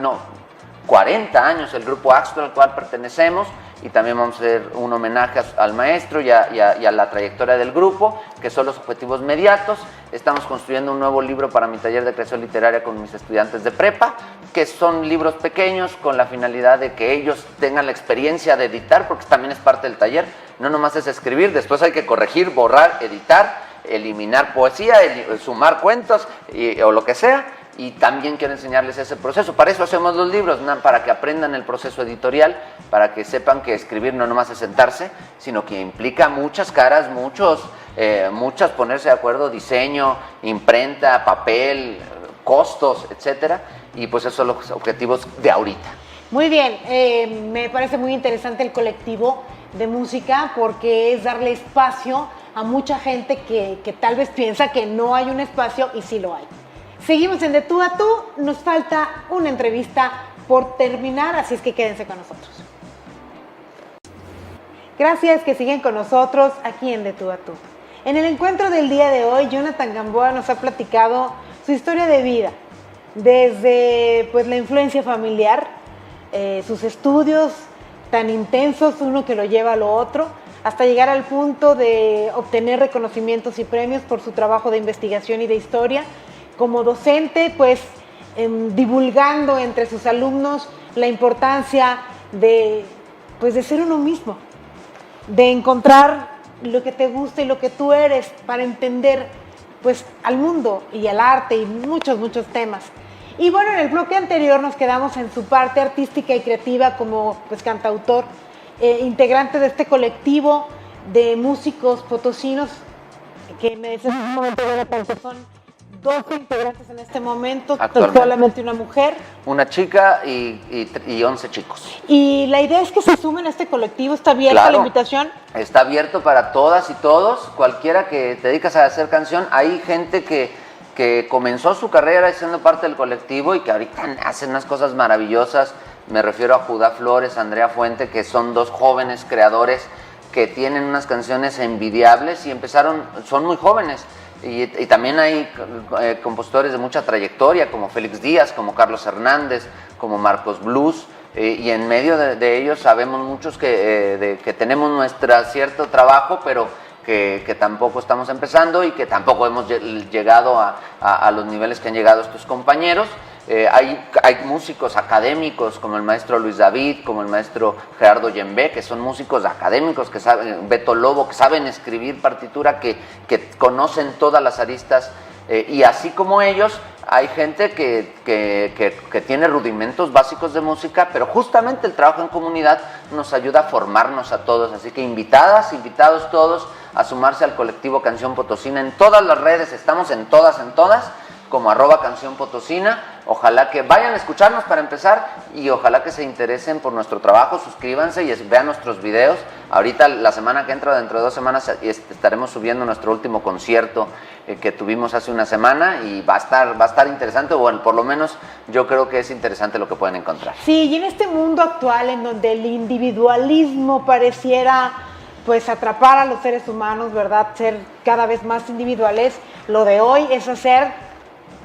años el grupo Axto al cual pertenecemos, y también vamos a hacer un homenaje al maestro y a la trayectoria del grupo, que son los objetivos inmediatos. Estamos construyendo un nuevo libro para mi taller de creación literaria con mis estudiantes de prepa, que son libros pequeños con la finalidad de que ellos tengan la experiencia de editar, porque también es parte del taller. No nomás es escribir, después hay que corregir, borrar, editar, eliminar poesía, sumar cuentos o lo que sea. Y también quiero enseñarles ese proceso. Para eso hacemos los libros, para que aprendan el proceso editorial, para que sepan que escribir no nomás es sentarse, sino que implica muchas caras, muchas ponerse de acuerdo, diseño, imprenta, papel, costos, etcétera. Y pues esos son los objetivos de ahorita. Muy bien, me parece muy interesante el colectivo de música porque es darle espacio a mucha gente que tal vez piensa que no hay un espacio y sí lo hay. Seguimos en De Tú a Tú, nos falta una entrevista por terminar, así es que quédense con nosotros. Gracias que siguen con nosotros aquí en De Tú a Tú. En el encuentro del día de hoy, Jonathan Gamboa nos ha platicado su historia de vida, desde pues, la influencia familiar, sus estudios tan intensos, uno que lo lleva a lo otro, hasta llegar al punto de obtener reconocimientos y premios por su trabajo de investigación y de historia. Como docente, pues divulgando entre sus alumnos la importancia de ser uno mismo, de encontrar lo que te gusta y lo que tú eres para entender pues al mundo y al arte y muchos temas. Y bueno, en el bloque anterior nos quedamos en su parte artística y creativa como pues cantautor, integrante de este colectivo de músicos potosinos que me decías en un momento, que son 12 integrantes en este momento, solamente una mujer. Una chica y 11 chicos. Y la idea es que se sumen a este colectivo, ¿está abierta la invitación? Está abierto para todas y todos, cualquiera que te dedicas a hacer canción. Hay gente que comenzó su carrera siendo parte del colectivo y que ahorita hacen unas cosas maravillosas. Me refiero a Judá Flores, Andrea Fuente, que son dos jóvenes creadores que tienen unas canciones envidiables y son muy jóvenes. Y también hay compositores de mucha trayectoria, como Félix Díaz, como Carlos Hernández, como Marcos Blues, y en medio de ellos sabemos muchos que tenemos nuestro cierto trabajo, pero que tampoco estamos empezando y que tampoco hemos llegado a los niveles que han llegado estos compañeros. Hay músicos académicos como el maestro Luis David, como el maestro Gerardo Yembé, que son músicos académicos, que saben, Beto Lobo, que saben escribir partitura, que conocen todas las aristas, y así como ellos, hay gente que tiene rudimentos básicos de música, pero justamente el trabajo en comunidad nos ayuda a formarnos a todos, así que invitados todos a sumarse al colectivo Canción Potosina en todas las redes, estamos en todas, como @canción potosina. Ojalá que vayan a escucharnos para empezar y ojalá que se interesen por nuestro trabajo, suscríbanse y vean nuestros videos. Ahorita la semana que entra, dentro de 2 semanas, estaremos subiendo nuestro último concierto que tuvimos hace una semana y va a estar interesante. Bueno, por lo menos yo creo que es interesante lo que pueden encontrar. Sí, y en este mundo actual en donde el individualismo pareciera pues atrapar a los seres humanos, ¿verdad? Ser cada vez más individuales, lo de hoy es hacer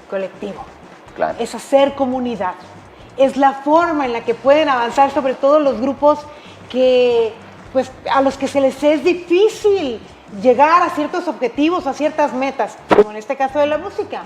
colectivo, Claro. es hacer comunidad, es la forma en la que pueden avanzar sobre todo los grupos que, pues, a los que se les es difícil llegar a ciertos objetivos, a ciertas metas, como en este caso de la música.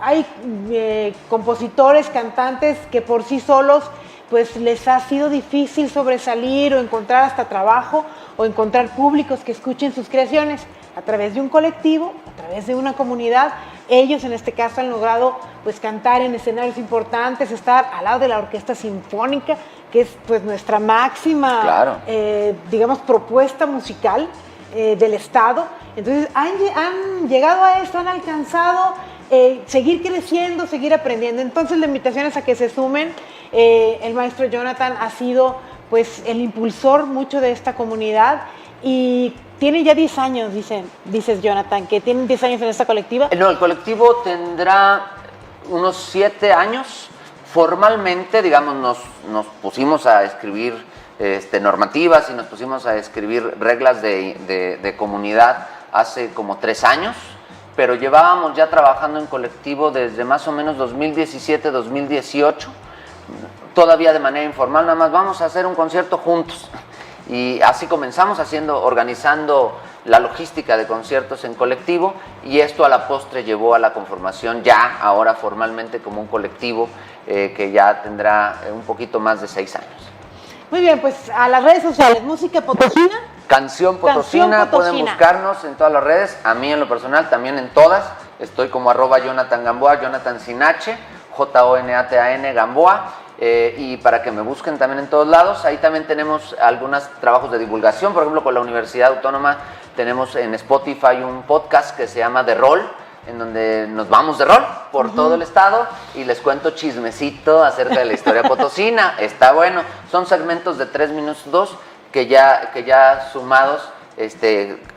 Hay compositores, cantantes que por sí solos pues les ha sido difícil sobresalir o encontrar hasta trabajo o encontrar públicos que escuchen sus creaciones. A través de un colectivo, a través de una comunidad, ellos en este caso han logrado pues cantar en escenarios importantes, estar al lado de la Orquesta Sinfónica, que es pues nuestra máxima, Claro. digamos, propuesta musical del Estado. Entonces han llegado a esto, han alcanzado seguir creciendo, seguir aprendiendo. Entonces la invitación es a que se sumen. El maestro Jonathan ha sido pues el impulsor mucho de esta comunidad y tiene ya 10 años, dices Jonathan, que tienen 10 años en esta colectiva. No, el colectivo tendrá unos 7 años. Formalmente, digamos, nos pusimos a escribir normativas y nos pusimos a escribir reglas de comunidad hace como 3 años, pero llevábamos ya trabajando en colectivo desde más o menos 2017, 2018, todavía de manera informal, nada más vamos a hacer un concierto juntos. Y así comenzamos organizando la logística de conciertos en colectivo y esto a la postre llevó a la conformación ya ahora formalmente como un colectivo que ya tendrá un poquito más de 6 años. Muy bien, pues a las redes sociales, Música Potosina. Canción Potosina, pueden buscarnos en todas las redes, a mí en lo personal también en todas, estoy como @Jonathan Gamboa, Jonathan sin H, Jonatan Gamboa. Y para que me busquen también en todos lados, ahí también tenemos algunos trabajos de divulgación, por ejemplo con la Universidad Autónoma tenemos en Spotify un podcast que se llama De Rol, en donde nos vamos de rol por todo el estado y les cuento chismecito acerca de la historia potosina, está bueno, son segmentos de 3 minutos que ya sumados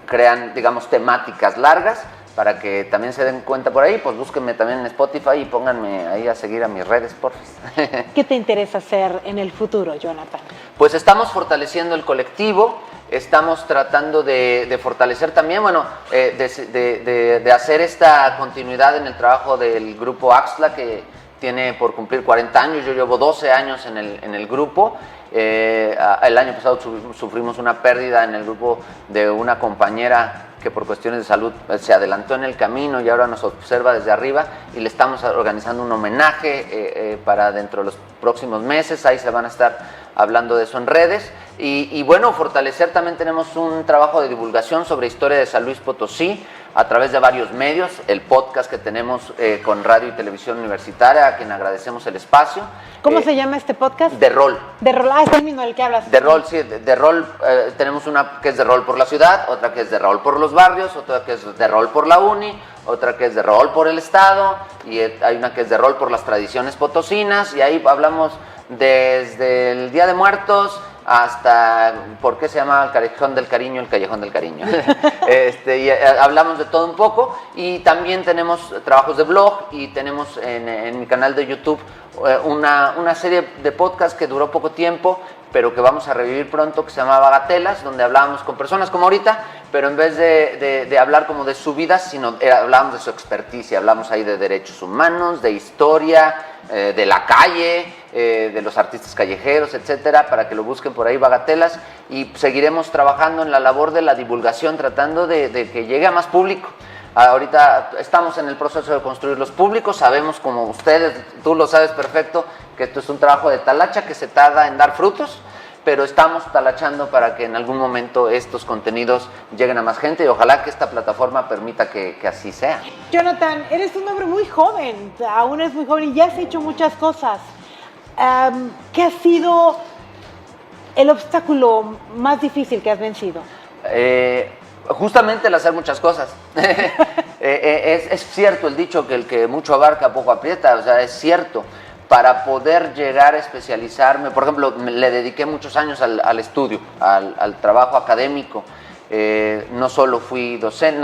crean, digamos, temáticas largas. Para que también se den cuenta por ahí, pues búsquenme también en Spotify y pónganme ahí a seguir a mis redes, porfis. ¿Qué te interesa hacer en el futuro, Jonathan? Pues estamos fortaleciendo el colectivo, estamos tratando de fortalecer también, bueno, de hacer esta continuidad en el trabajo del grupo Axtla, que tiene por cumplir 40 años, yo llevo 12 años en el grupo. El año pasado sufrimos una pérdida en el grupo de una compañera que por cuestiones de salud se adelantó en el camino y ahora nos observa desde arriba y le estamos organizando un homenaje para dentro de los próximos meses, ahí se van a estar hablando de eso en redes y bueno, fortalecer también tenemos un trabajo de divulgación sobre historia de San Luis Potosí a través de varios medios, el podcast que tenemos con Radio y Televisión Universitaria, a quien agradecemos el espacio. ¿Cómo se llama este podcast? De Rol. De Rol, es el mismo del que hablas. De Rol, sí, de Rol, tenemos una que es de Rol por la ciudad, otra que es de Rol por los barrios, otra que es de Rol por la uni, otra que es de Rol por el estado, y hay una que es de Rol por las tradiciones potosinas, y ahí hablamos desde el Día de Muertos hasta por qué se llama el Callejón del Cariño, el Callejón del Cariño. Y hablamos de todo un poco y también tenemos trabajos de blog y tenemos en mi canal de YouTube una serie de podcasts que duró poco tiempo, pero que vamos a revivir pronto, que se llama Bagatelas, donde hablábamos con personas como ahorita, pero en vez de hablar como de su vida, sino hablábamos de su experticia, hablamos ahí de derechos humanos, de historia, de la calle, de los artistas callejeros, etcétera, para que lo busquen por ahí, Bagatelas, y seguiremos trabajando en la labor de la divulgación, tratando de que llegue a más público. Ahorita estamos en el proceso de construir los públicos, sabemos como ustedes, tú lo sabes perfecto, que esto es un trabajo de talacha que se tarda en dar frutos, pero estamos talachando para que en algún momento estos contenidos lleguen a más gente y ojalá que esta plataforma permita que así sea. Jonathan, eres un hombre muy joven, aún eres muy joven y ya has hecho muchas cosas. ¿Qué ha sido el obstáculo más difícil que has vencido? Justamente el hacer muchas cosas. Es cierto el dicho que el que mucho abarca poco aprieta, o sea, es cierto. Para poder llegar a especializarme, por ejemplo, le dediqué muchos años al estudio, al trabajo académico. No solo fui docente,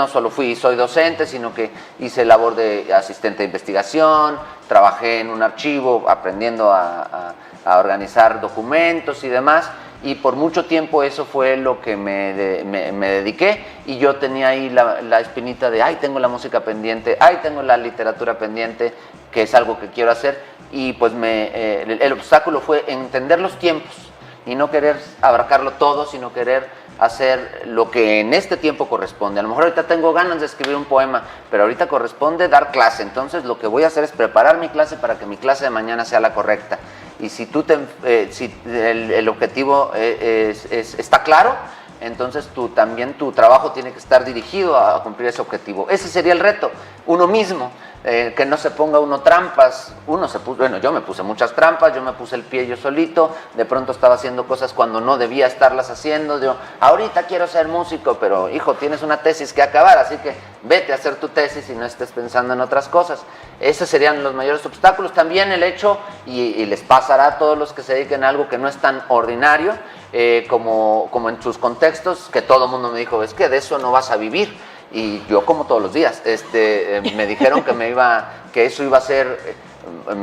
soy docente, sino que hice labor de asistente de investigación, trabajé en un archivo aprendiendo a organizar documentos y demás, y por mucho tiempo eso fue lo que me dediqué, y yo tenía ahí la espinita de, ay, tengo la música pendiente, ay, tengo la literatura pendiente, que es algo que quiero hacer, y pues el obstáculo fue entender los tiempos y no querer abarcarlo todo, sino querer hacer lo que en este tiempo corresponde. A lo mejor ahorita tengo ganas de escribir un poema, pero ahorita corresponde dar clase, entonces lo que voy a hacer es preparar mi clase para que mi clase de mañana sea la correcta. Y si si el objetivo está claro, entonces también tu trabajo tiene que estar dirigido a cumplir ese objetivo. Ese sería el reto, uno mismo. Que no se ponga uno trampas, yo me puse muchas trampas, yo me puse el pie yo solito, de pronto estaba haciendo cosas cuando no debía estarlas haciendo, yo ahorita quiero ser músico, pero hijo, tienes una tesis que acabar, así que vete a hacer tu tesis y no estés pensando en otras cosas. Esos serían los mayores obstáculos. También el hecho, y les pasará a todos los que se dediquen a algo que no es tan ordinario, como en sus contextos, que todo el mundo me dijo, es que de eso no vas a vivir. Y yo, como todos los días, me dijeron que eso iba a ser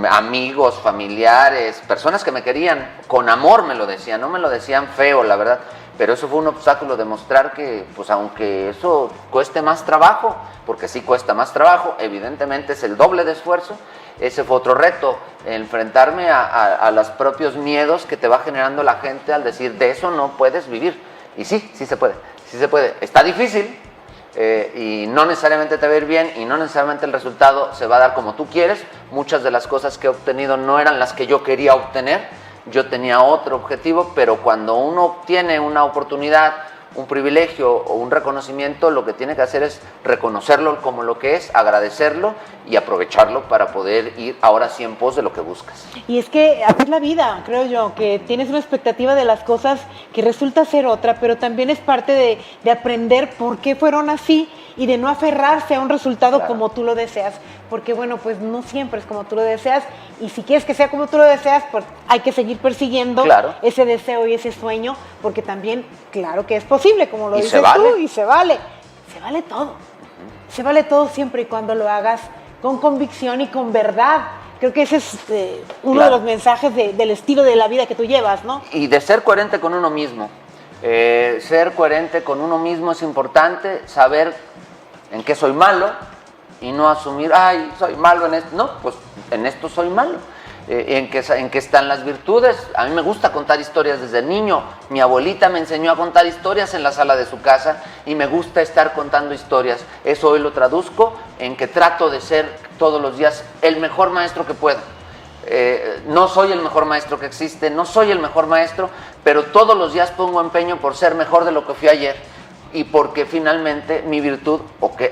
amigos, familiares, personas que me querían, con amor me lo decían, no me lo decían feo, la verdad, pero eso fue un obstáculo, demostrar que, pues aunque eso cueste más trabajo, porque sí cuesta más trabajo, evidentemente es el doble de esfuerzo, ese fue otro reto, enfrentarme a los propios miedos que te va generando la gente al decir, de eso no puedes vivir, y sí se puede, está difícil, y no necesariamente te va a ir bien y no necesariamente el resultado se va a dar como tú quieres. Muchas de las cosas que he obtenido no eran las que yo quería obtener, yo tenía otro objetivo, pero cuando uno obtiene una oportunidad, un privilegio o un reconocimiento, lo que tiene que hacer es reconocerlo como lo que es, agradecerlo y aprovecharlo para poder ir ahora sí en pos de lo que buscas. Y es que así es la vida, creo yo, que tienes una expectativa de las cosas que resulta ser otra, pero también es parte de aprender por qué fueron así y de no aferrarse a un resultado claro, como tú lo deseas, porque bueno, pues no siempre es como tú lo deseas, y si quieres que sea como tú lo deseas, pues hay que seguir persiguiendo claro, ese deseo y ese sueño, porque también, claro que es posible, como lo dices tú, y se vale todo, se vale todo siempre y cuando lo hagas con convicción y con verdad. Creo que ese es uno claro, de los mensajes del estilo de la vida que tú llevas, ¿no? Y de ser coherente con uno mismo. Ser coherente con uno mismo es importante, saber en qué soy malo y no asumir, ay, soy malo en esto. No, pues en esto soy malo. En qué están las virtudes. A mí me gusta contar historias desde niño. Mi abuelita me enseñó a contar historias en la sala de su casa y me gusta estar contando historias. Eso hoy lo traduzco en que trato de ser todos los días el mejor maestro que puedo. No soy el mejor maestro que existe, no soy el mejor maestro, pero todos los días pongo empeño por ser mejor de lo que fui ayer, y porque finalmente mi virtud,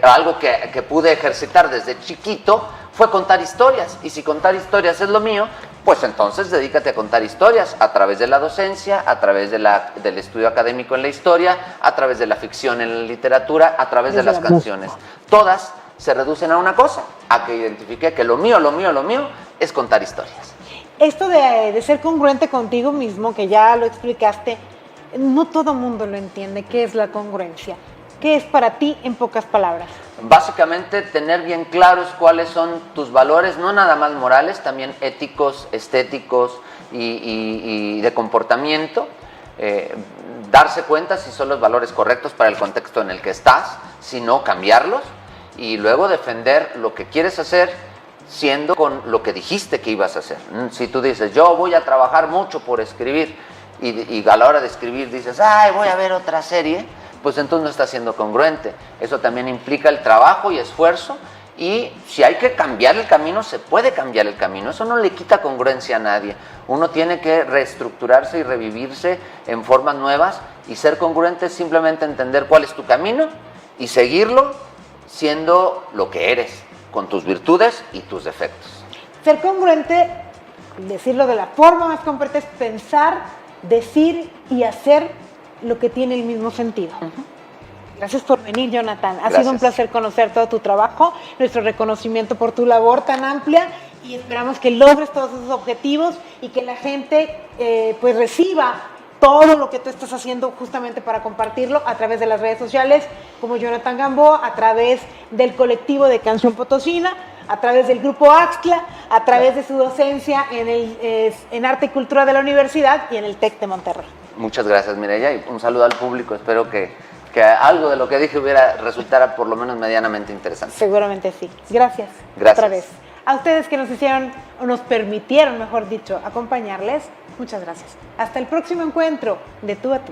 algo que pude ejercitar desde chiquito, fue contar historias. Y si contar historias es lo mío, pues entonces dedícate a contar historias a través de la docencia, a través del estudio académico en la historia, a través de la ficción en la literatura, a través de las canciones. Todas se reducen a una cosa, a que identifique que lo mío es contar historias. Esto de ser congruente contigo mismo, que ya lo explicaste, no todo mundo lo entiende. ¿Qué es la congruencia? ¿Qué es para ti en pocas palabras? Básicamente tener bien claros cuáles son tus valores, no nada más morales, también éticos, estéticos y de comportamiento. Darse cuenta si son los valores correctos para el contexto en el que estás, si no, cambiarlos, y luego defender lo que quieres hacer siendo con lo que dijiste que ibas a hacer. Si tú dices, yo voy a trabajar mucho por escribir, y a la hora de escribir dices, ay, voy a ver otra serie, pues entonces no estás siendo congruente. Eso también implica el trabajo y esfuerzo, y si hay que cambiar el camino, se puede cambiar el camino. Eso no le quita congruencia a nadie. Uno tiene que reestructurarse y revivirse en formas nuevas, y ser congruente es simplemente entender cuál es tu camino y seguirlo siendo lo que eres, con tus virtudes y tus defectos. Ser congruente, decirlo de la forma más completa, es pensar, decir y hacer lo que tiene el mismo sentido. Gracias por venir, Jonathan. Ha Gracias. sido un placer conocer todo tu trabajo, nuestro reconocimiento por tu labor tan amplia y esperamos que logres todos esos objetivos y que la gente pues reciba todo lo que tú estás haciendo justamente para compartirlo a través de las redes sociales, como Jonathan Gamboa, a través del colectivo de Canción Potosina, a través del grupo Axtla, a través de su docencia en Arte y Cultura de la Universidad y en el TEC de Monterrey. Muchas gracias, Mireya, y un saludo al público. Espero que algo de lo que dije resultara por lo menos medianamente interesante. Seguramente sí. Gracias. Gracias. Otra vez. A ustedes que nos hicieron, o nos permitieron, mejor dicho, acompañarles, muchas gracias. Hasta el próximo encuentro de Tú a Tú.